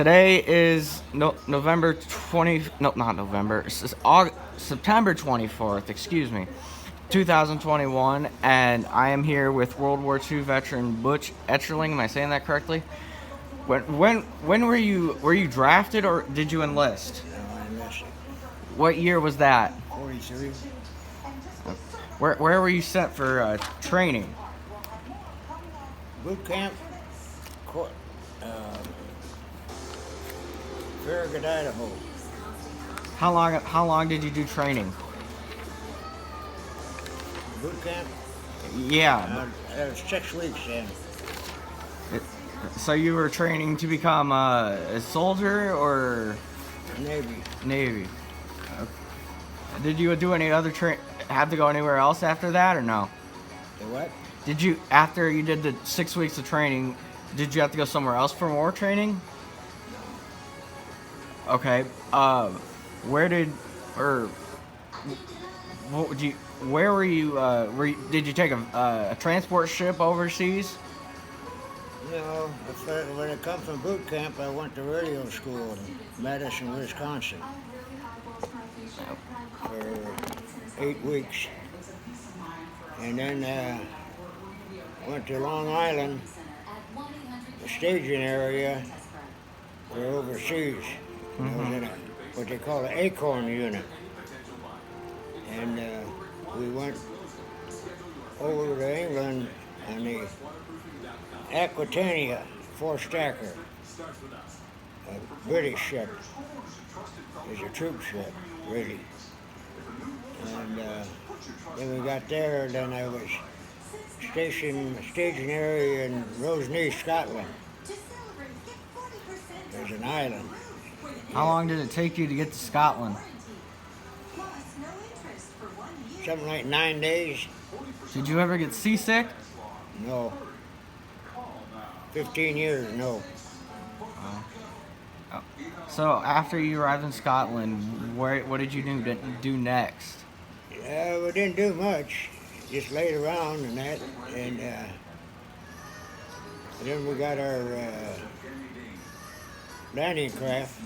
Today is November 20, no, not November, it's September 24th, excuse me, 2021, and I am here with World War II veteran Butch Etcherling. Am I saying that correctly? When were you drafted or did you enlist? I enlisted. What year was that? 43. Where were you sent for training? Boot camp, Farragut, Idaho. How long did you do training? Boot camp, Yeah. that was 6 weeks then. So you were training to become a soldier or Navy. Navy? Did you do any other have to go anywhere else after that or no? The what? Did you, after you did the 6 weeks of training, did you have to go somewhere else for more training? Okay. Where did, or what would you? Where were you? Did you take a transport ship overseas? No, when I come from boot camp, I went to radio school in Madison, Wisconsin for 8 weeks. And then went to Long Island, the staging area for overseas. I was in what they call an acorn unit. And we went over to England on the Aquitania four-stacker, a British ship. It's a troop ship, really. And then we got there, and then I was stationed a staging area in Roseneath, Scotland. There's an island. How long did it take you to get to Scotland? Something like 9 days. Did you ever get seasick? No. 15 years, no. So after you arrived in Scotland, what did you do next? We didn't do much. Just laid around and that. And then we got our landing craft,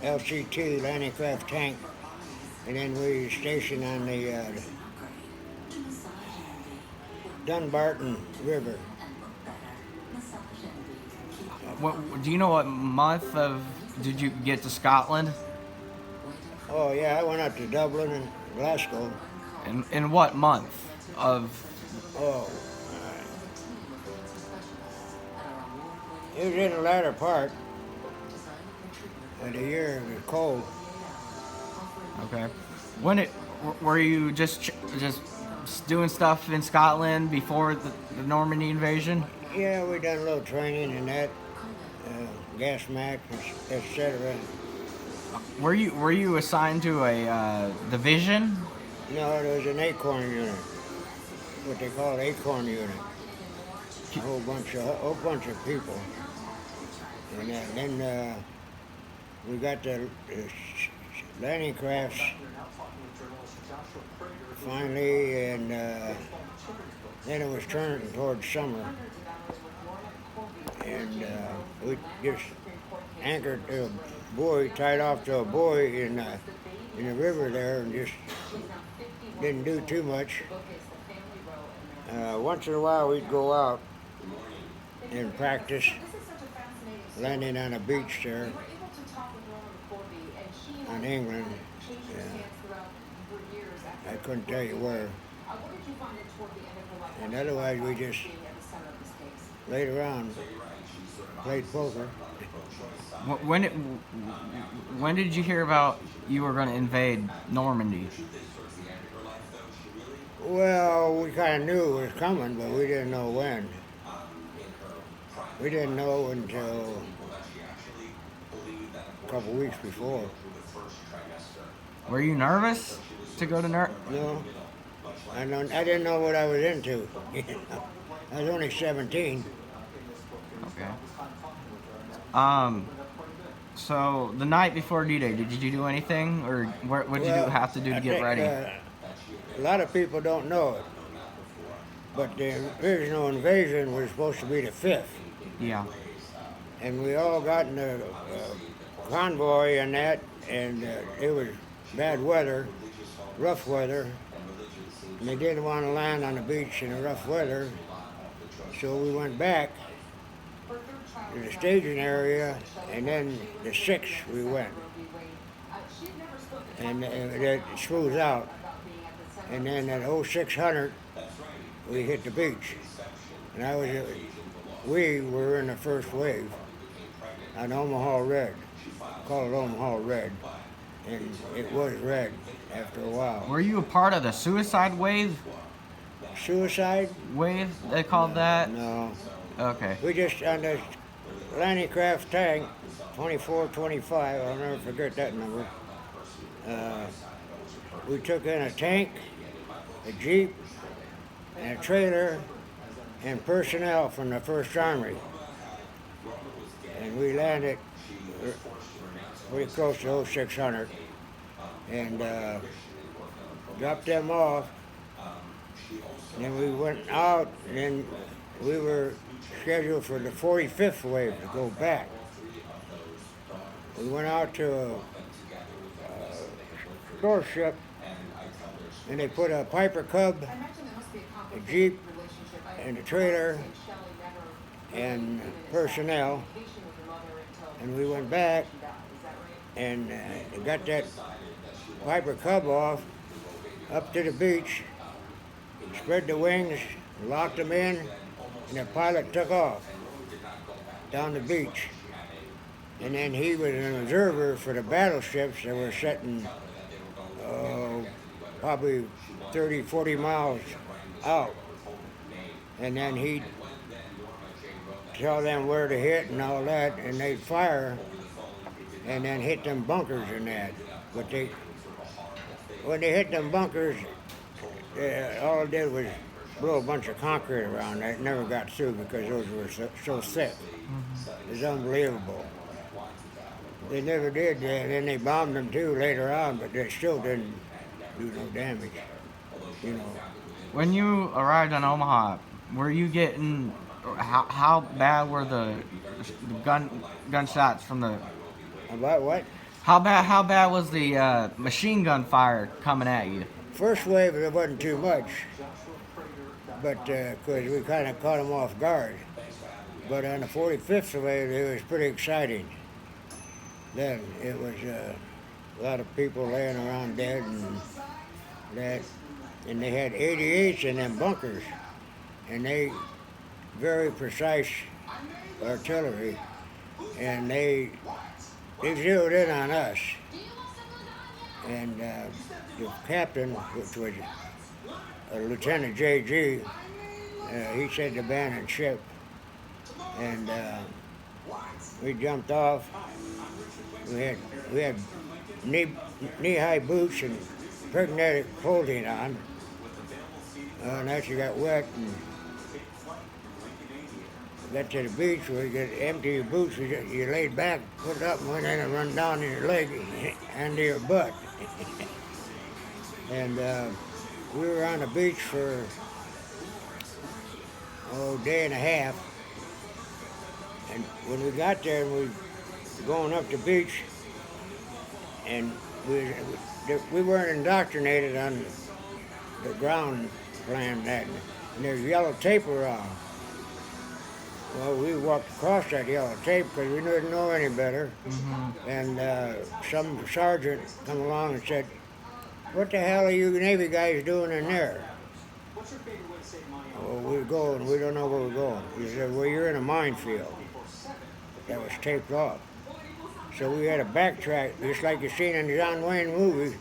LCT landing craft tank. And then we stationed on the Dunbarton River. Do you know what month did you get to Scotland? Oh yeah, I went up to Dublin and Glasgow. In what month of? Oh, it was in the latter part of the year. It was cold. Okay. Were you just doing stuff in Scotland before the Normandy invasion? Yeah, we done a little training in that, gas mac, etc. Were you assigned to a division? No, it was an acorn unit, what they call an acorn unit. A whole bunch of people. And then we got the landing crafts finally, and then it was turning towards summer. And we just anchored to a buoy, tied off to a buoy in the river there, and just didn't do too much. Once in a while we'd go out and practice landing on a beach there in England. I couldn't tell you where. And otherwise we just laid around, played poker. When did you hear about you were going to invade Normandy? Well, we kind of knew it was coming, but we didn't know when. We didn't know until a couple weeks before. Were you nervous to go to No, I didn't know what I was into. I was only 17. Okay. So the night before D-Day, did you do anything, or what did you have to do to get ready? A lot of people don't know it, but the original invasion was supposed to be the 5th. Yeah. and we all got in a convoy and that, and it was bad weather, rough weather, and they didn't want to land on the beach in the rough weather, so we went back to the staging area, and then the 6th we went, and it smooths out, and then at 0600 we hit the beach, and we were in the first wave on Omaha Red, called Omaha Red, and it was red after a while. Were you a part of the suicide wave? Suicide? Wave, they called that? No. Okay. We just, on the landing craft tank, 2425, I'll never forget that number. We took in a tank, a Jeep, and a trailer, and personnel from the 1st Army. And we landed pretty close to 0600 and dropped them off. And then we went out, and then we were scheduled for the 45th wave to go back. We went out to a store ship, and they put a Piper Cub, a Jeep, and a trailer, and personnel, and we went back and got that Piper Cub off up to the beach, spread the wings, locked them in, and the pilot took off down the beach. And then he was an observer for the battleships that were sitting probably 30, 40 miles out. And then he'd tell them where to hit and all that, and they'd fire and then hit them bunkers and that. But when they hit them bunkers, all it did was blow a bunch of concrete around. It never got through because those were so thick. It was unbelievable. They never did that, and then they bombed them too later on, but they still didn't do no damage, you know. When you arrived in Omaha, were you getting, how bad were the gunshots from the... About what? How bad was the machine gun fire coming at you? First wave, it wasn't too much, but because we kind of caught them off guard. But on the 45th wave, it was pretty exciting. Then it was a lot of people laying around dead and that, and they had 88s in them bunkers, and they very precise artillery, and they zeroed in on us. And the captain, which was Lieutenant J.G., he said to abandon ship, and we jumped off. We had knee-high boots and pregnetic clothing on, and as you got wet and got to the beach, where you get empty your boots, you laid back, put it up, and went in and run down in your leg and to your butt. And we were on the beach for a day and a half. And when we got there, and we were going up the beach, and we weren't indoctrinated on the ground plan that, and there's yellow tape around. Well, we walked across that yellow tape because we didn't know any better. Mm-hmm. And some sergeant come along and said, "What the hell are you Navy guys doing in there?" Well, we're going, we don't know where we're going. He said, "Well, you're in a minefield." That was taped off. So we had to backtrack, just like you've seen in the John Wayne movies.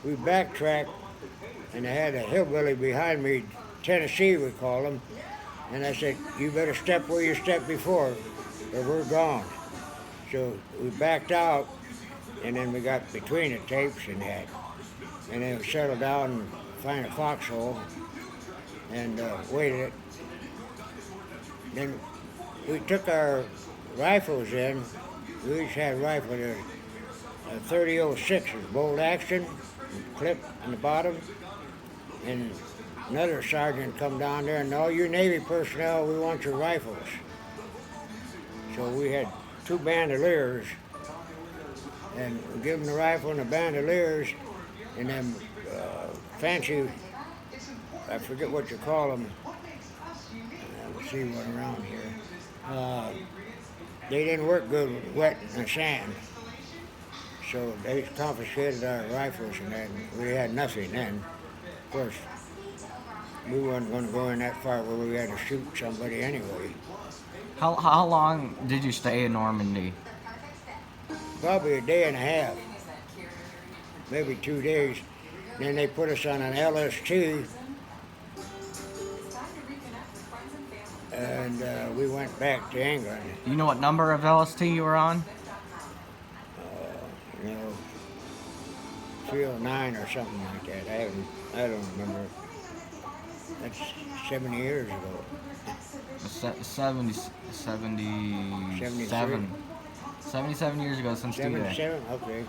We backtracked, and I had a hillbilly behind me, Tennessee we call him, and I said, "You better step where you stepped before, or we're gone." So we backed out, and then we got between the tapes and that, and then we settled down and found a foxhole and waited. Then we took our rifles in. We each had rifles, a 30-06 bolt action, clip on the bottom, and another sergeant come down there, and all you Navy personnel, we want your rifles. So we had two bandoliers, and give them the rifle and the bandoliers, and them fancy, I forget what you call them. Let's see what around here. They didn't work good with wet and sand, so they confiscated our rifles, and then we had nothing then. Of course, we weren't going to go in that far where we had to shoot somebody anyway. How long did you stay in Normandy? Probably a day and a half, maybe 2 days. Then they put us on an LST, and we went back to England. You know what number of LST you were on? You know, 309 or something like that. I don't remember. That's 70 years ago. 77 years ago since D-Day. 77? Okay.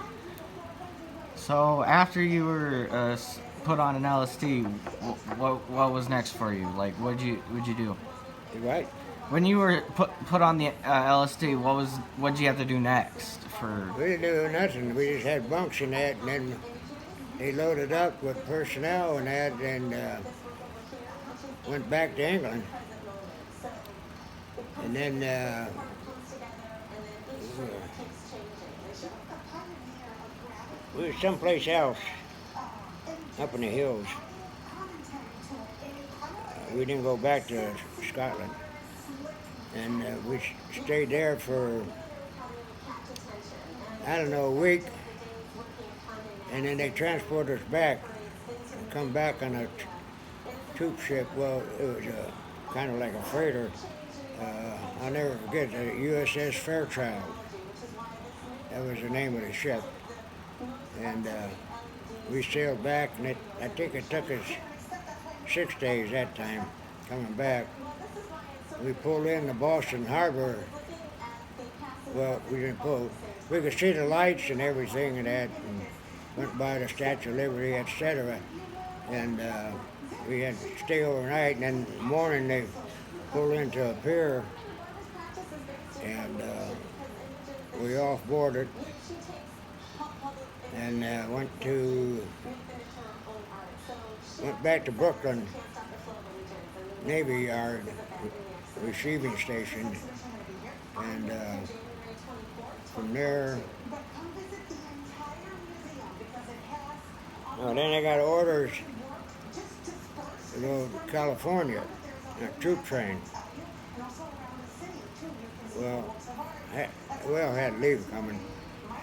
So after you were put on an LSD, what was next for you? Like, what'd you do? Right. When you were put on the LSD, what'd you have to do next? We didn't do nothing. We just had bunks in that, and then they loaded up with personnel and that, and went back to England. And then we were someplace else up in the hills. We didn't go back to Scotland, and we stayed there for, I don't know, a week, and then they transported us back and come back on a troop ship. Well, it was kind of like a freighter. I'll never forget the USS Fairchild. That was the name of the ship. And we sailed back, and I think it took us 6 days that time coming back. We pulled into Boston Harbor. Well, we didn't pull. We could see the lights and everything and that, and went by the Statue of Liberty, etc. And we had to stay overnight, and then in the morning they pulled into a pier, and we off-boarded and went back to Brooklyn Navy Yard receiving station, and from there, then I got orders to go to California, a troop train. Well, I had leave coming,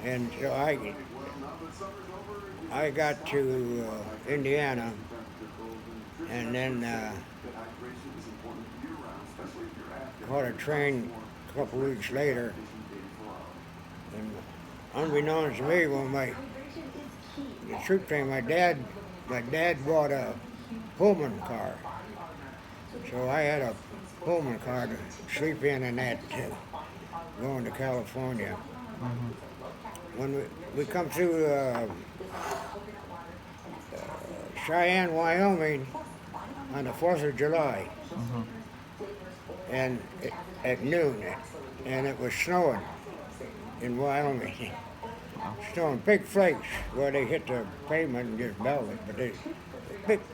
and so I got to Indiana, and then caught a train a couple weeks later. And unbeknownst to me, when the troop train, my dad bought a Pullman car, so I had a Pullman car to sleep in that, going to California. Mm-hmm. When we come through Cheyenne, Wyoming on the 4th of July, Mm-hmm. and at noon, and it was snowing in Wyoming. Snowing, big flakes where they hit the pavement and just melted, but they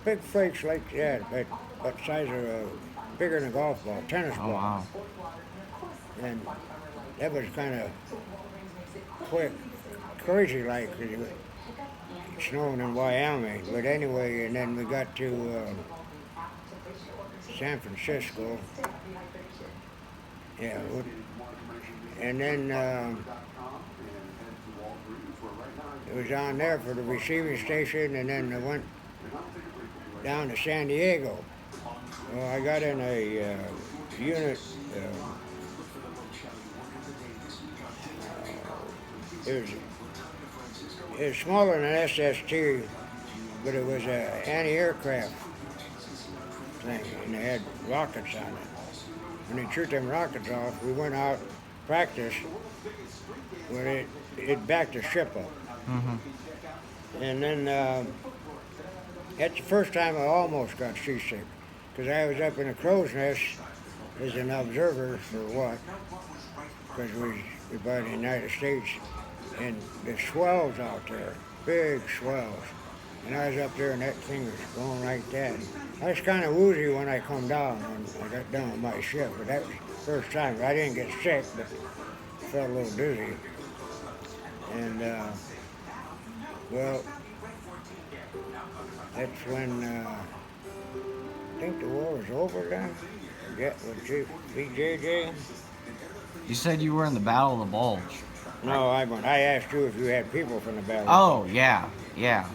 big flakes like that, but size of bigger than a golf ball, tennis ball. Oh, wow. And that was kind of quick, crazy like, snowing in Wyoming. But anyway, and then we got to San Francisco. Yeah, and then it was on there for the receiving station, and then I went down to San Diego. Well, I got in a unit. It was smaller than an SST, but it was an anti-aircraft thing, and they had rockets on it. When they shoot them rockets off, we went out practice when it backed the ship up. Mm-hmm. And then that's the first time I almost got seasick, because I was up in a crow's nest as an observer for what? Because by the United States, and the swells out there, big swells. And I was up there, and that thing was going like that. I was kind of woozy when I come down, when I got done with my shift, but that was the first time. I didn't get sick, but felt a little dizzy. And, well, that's when I think the war was over then. Yeah, with BJJ. You said you were in the Battle of the Bulge. No, I went. I asked you if you had people from the battle. Oh, yeah, yeah.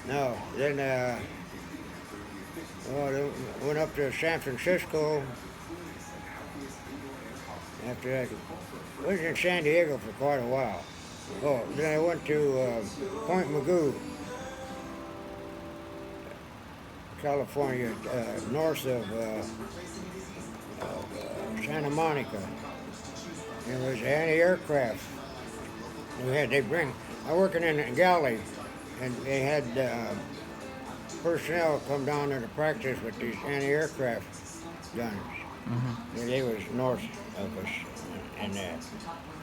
No, then I went up to San Francisco. After that, I was in San Diego for quite a while. Oh, then I went to Point Magoo, California, north of Santa Monica. It was anti-aircraft. I working in a galley, and they had personnel come down there to practice with these anti-aircraft guns. Mm-hmm. And they was north of us and that.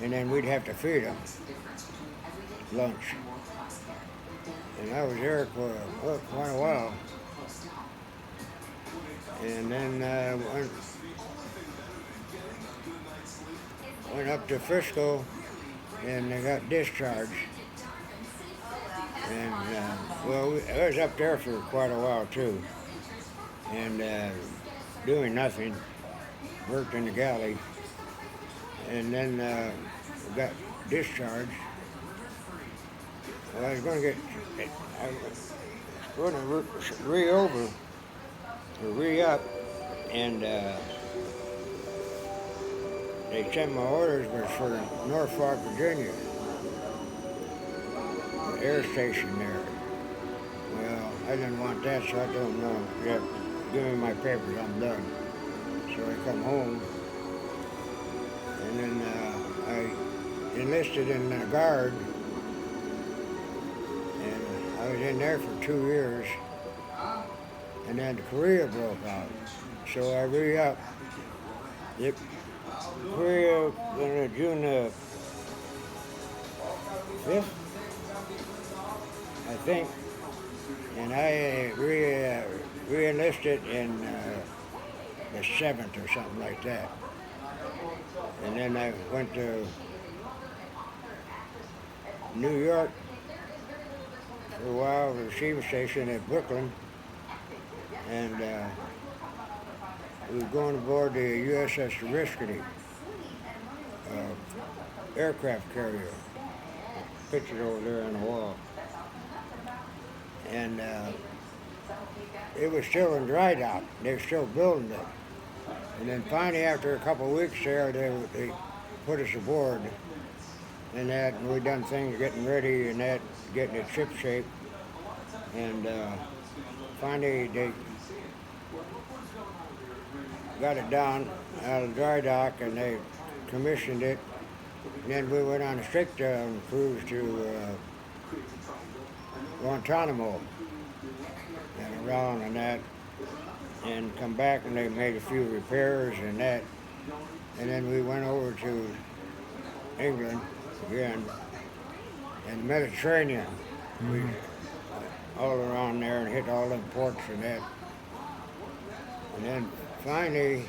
And then we'd have to feed them lunch. And I was there for quite a while. And then went up to Frisco, and I got discharged. And I was up there for quite a while too, and doing nothing. Worked in the galley, and then got discharged. Well, I was going to re-up, and they sent my orders was for Norfolk, Virginia, the air station there. Well, I didn't want that, so I told them, no, yeah, give me my papers, I'm done. So I come home, and then I enlisted in the Guard, and I was in there for 2 years, and then Korea broke out. So I re-upped. Korea June 5th, I think, and I re-enlisted in the 7th or something like that. And then I went to New York for a while, the receiving station at Brooklyn, and we were going aboard the USS Risky, aircraft carrier, pictured over there on the wall. And it was still in dry dock. They were still building it. And then finally, after a couple of weeks there, they put us aboard and that, and we done things getting ready and that, getting it ship shape. And finally, they got it down out of the dry dock, and they commissioned it. And then we went on a shakedown cruise to Guantanamo and around and that, and come back, and they made a few repairs and that, and then we went over to England again and the Mediterranean. Mm-hmm. We all around there and hit all them ports and that, and then finally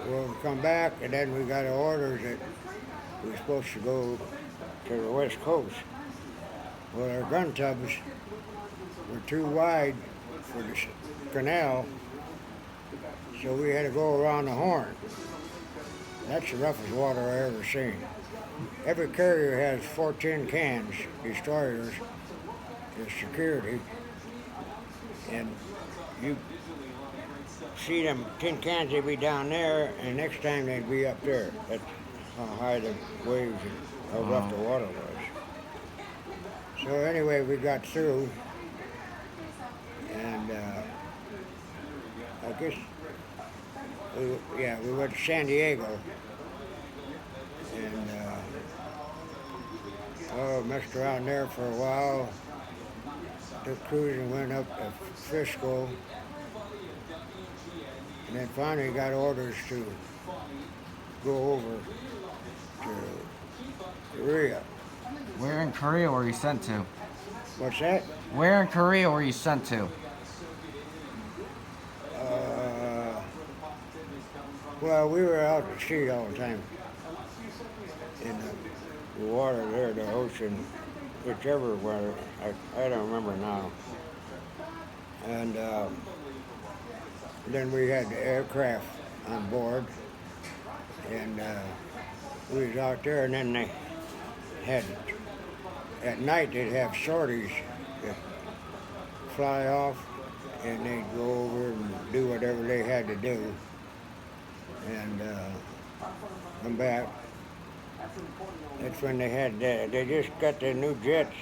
we'll come back, and then we got orders that we were supposed to go to the West Coast. Well, our gun tubs were too wide for the canal, so we had to go around the Horn. That's the roughest water I ever seen. Every carrier has 4 tin cans, destroyers, as security, and you see them tin cans, they'd be down there, and next time they'd be up there. That's how high the waves and how rough the water was. So anyway, we got through, and I guess, we went to San Diego, and messed around there for a while. Took cruising, went up to Frisco, and then finally got orders to go over to Korea. Where in Korea were you sent to? What's that? Where in Korea were you sent to? Well, we were out at sea all the time. In the water there, the ocean, whichever water, I don't remember now. And then we had the aircraft on board, and we was out there, and then they had, at night they'd have sorties that fly off, and they'd go over and do whatever they had to do, and come back. That's when they had, they just got the new jets,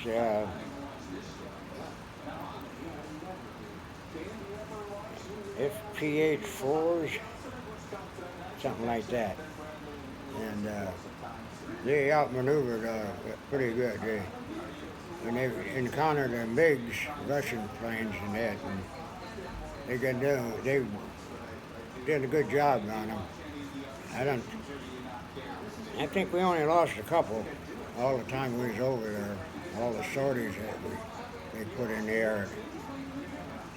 FPH-4s, something like that. And they outmaneuvered pretty good. When they encountered the MiGs, Russian planes and that, and they did a good job on them. I think we only lost a couple all the time we was over there. All the sorties that they put in the air.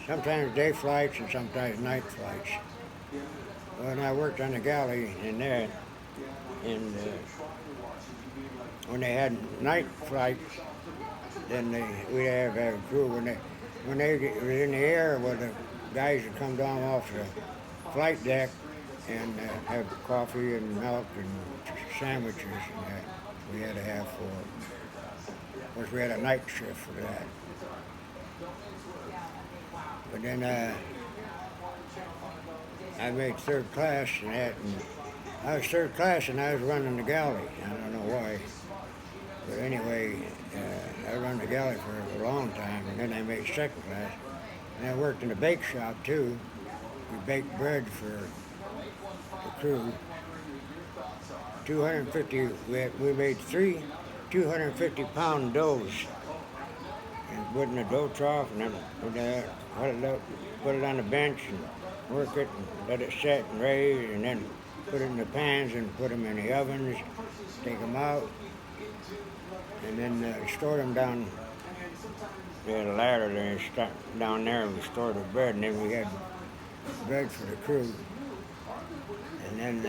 Sometimes day flights and sometimes night flights. When I worked on the galley in there, and when they had night flights, then we'd have a crew. When they were in the air, where the guys would come down off the flight deck and have coffee and milk and sandwiches and that we had to have for. Of course, we had a night shift for that. But then I made third class and that, and I was third class and I was running the galley. I don't know why. But anyway, I run the galley for a long time, and then I made second class. And I worked in the bake shop too. We baked bread for the crew. 250, we made 250-pound doughs. And put in a dough trough, and then cut it up, put it on the bench, and work it, and let it set and raise, and then put it in the pans and put them in the ovens, take them out, and then store them down. We had a ladder there, down there, and we stored the bread, and then we had bread for the crew. And then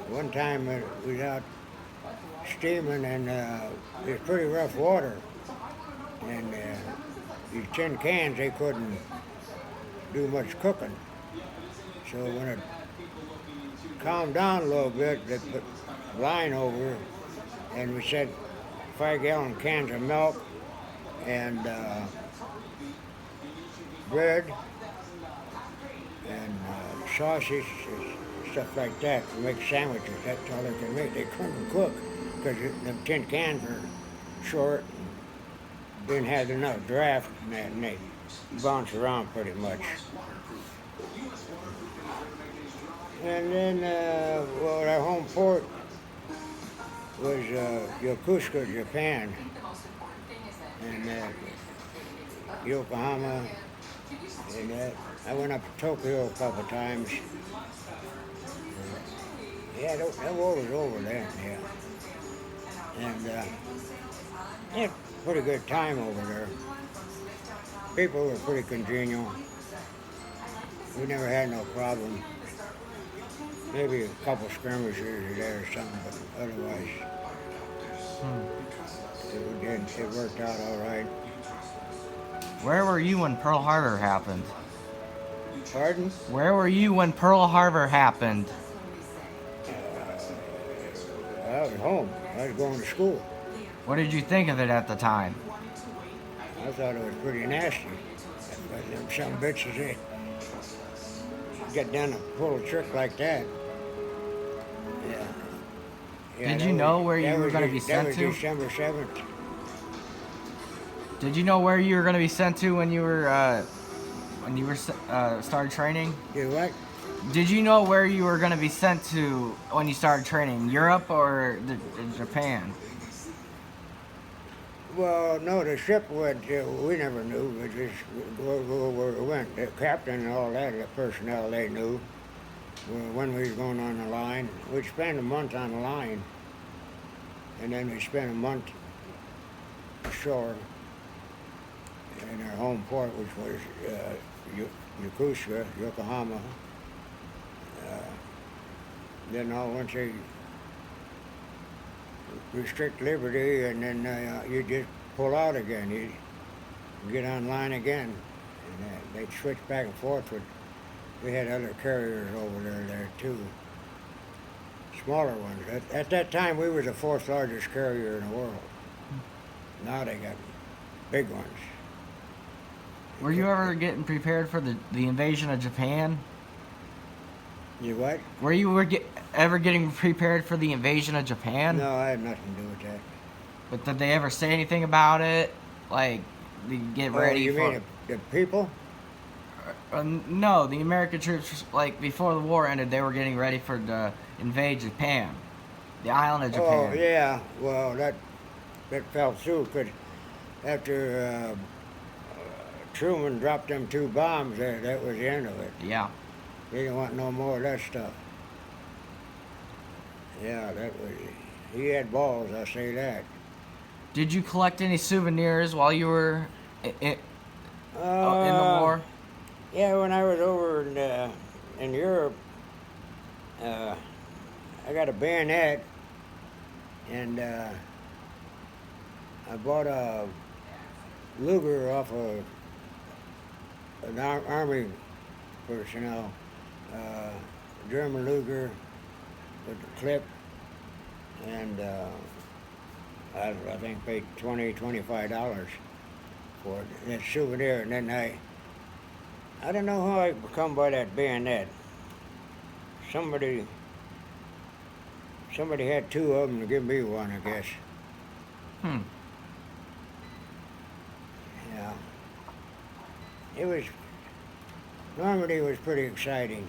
one time we was out steaming, and it was pretty rough water. And these tin cans, they couldn't do much cooking. So when it calmed down a little bit, they put line over, and we set 5-gallon cans of milk and bread and sausage, stuff like that to make sandwiches. That's all they could make. They couldn't cook because the tin cans were short. Didn't have enough draft, and they bounce around pretty much. And then, our home port was Yokosuka, Japan, and Yokohama, and I went up to Tokyo a couple times. Yeah, that war was over then, yeah. And yeah, pretty good time over there. People were pretty congenial. We never had no problem. Maybe a couple skirmishes there or something, but otherwise, it worked out all right. Where were you when Pearl Harbor happened? Pardon? Where were you when Pearl Harbor happened? I was home. I was going to school. What did you think of it at the time? I thought it was pretty nasty. But some bitches, they get down and pull a trick like that. Yeah. Did you know where you were going to be sent to? That was December 7th. Did you know where you were going to be sent to when you were started training? You what? Did you know where you were going to be sent to when you started training? Europe or Japan? Well, no, the ship went, we never knew. We just go where it went. The captain and all that, the personnel, they knew. when we was going on the line. We'd spend a month on the line, and then we'd spend a month ashore in our home port, which was Yokohama. Then once they restrict liberty, and then you just pull out again. You get on line again, and they'd switch back and forth. We had other carriers over there too, smaller ones. At that time, we were the fourth largest carrier in the world. Now they got big ones. Were you ever getting prepared for the invasion of Japan? You what? Were you ever getting prepared for the invasion of Japan? No, I had nothing to do with that. But did they ever say anything about it? Like, they get ready you for... mean the people? No, the American troops, like, before the war ended, they were getting ready for to invade Japan. The island of Japan. Oh, yeah. Well, that fell through, because after Truman dropped them 2 bombs, that was the end of it. Yeah. They didn't want no more of that stuff. Yeah, he had balls, I'll say that. Did you collect any souvenirs while you were in the war? Yeah, when I was over in Europe, I got a bayonet, and I bought a Luger off of an army personnel, German Luger with the clip, and I think paid $25 for it. That souvenir, and then I don't know how I come by that bayonet. Somebody had 2 of them to give me one, I guess. Yeah. Normandy was pretty exciting.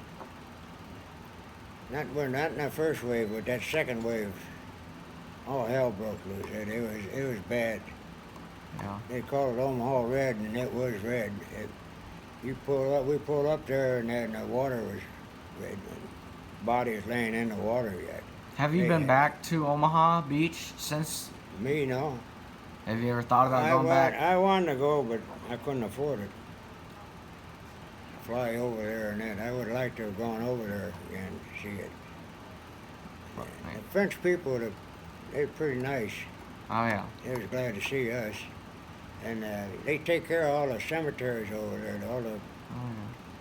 Not in that first wave, but that second wave, all hell broke loose. It was bad. Yeah. They called it Omaha Red, and it was red. We pulled up there, and the water was red. Bodies laying in the water yet. Have you been back to Omaha Beach since? Me, no. Have you ever thought about going back? I wanted to go, but I couldn't afford it. Fly over there and that. I would like to have gone over there again to see it. The French people, they're pretty nice. Oh, yeah. They was glad to see us. And they take care of all the cemeteries over there, all the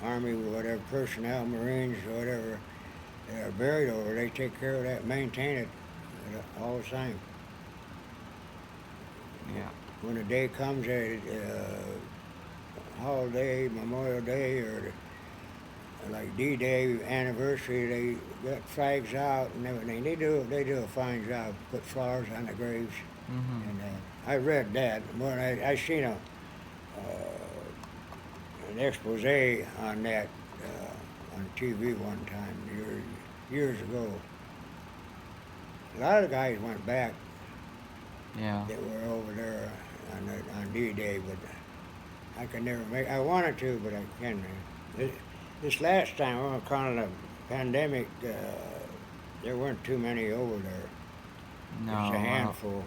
Army, whatever, personnel, Marines, or whatever, that are buried over there. They take care of that, maintain it all the time. Yeah. When the day comes, holiday, Memorial Day, or like D-Day anniversary, they got flags out and everything. They do a fine job. Put flowers on the graves. Mm-hmm. And I read that. When I seen an expose on that on TV one time years ago. A lot of guys went back. Yeah. That were over there on D-Day, but I could never make. I wanted to, but I can't. This last time, on account of the pandemic, there weren't too many over there. No. Just a handful.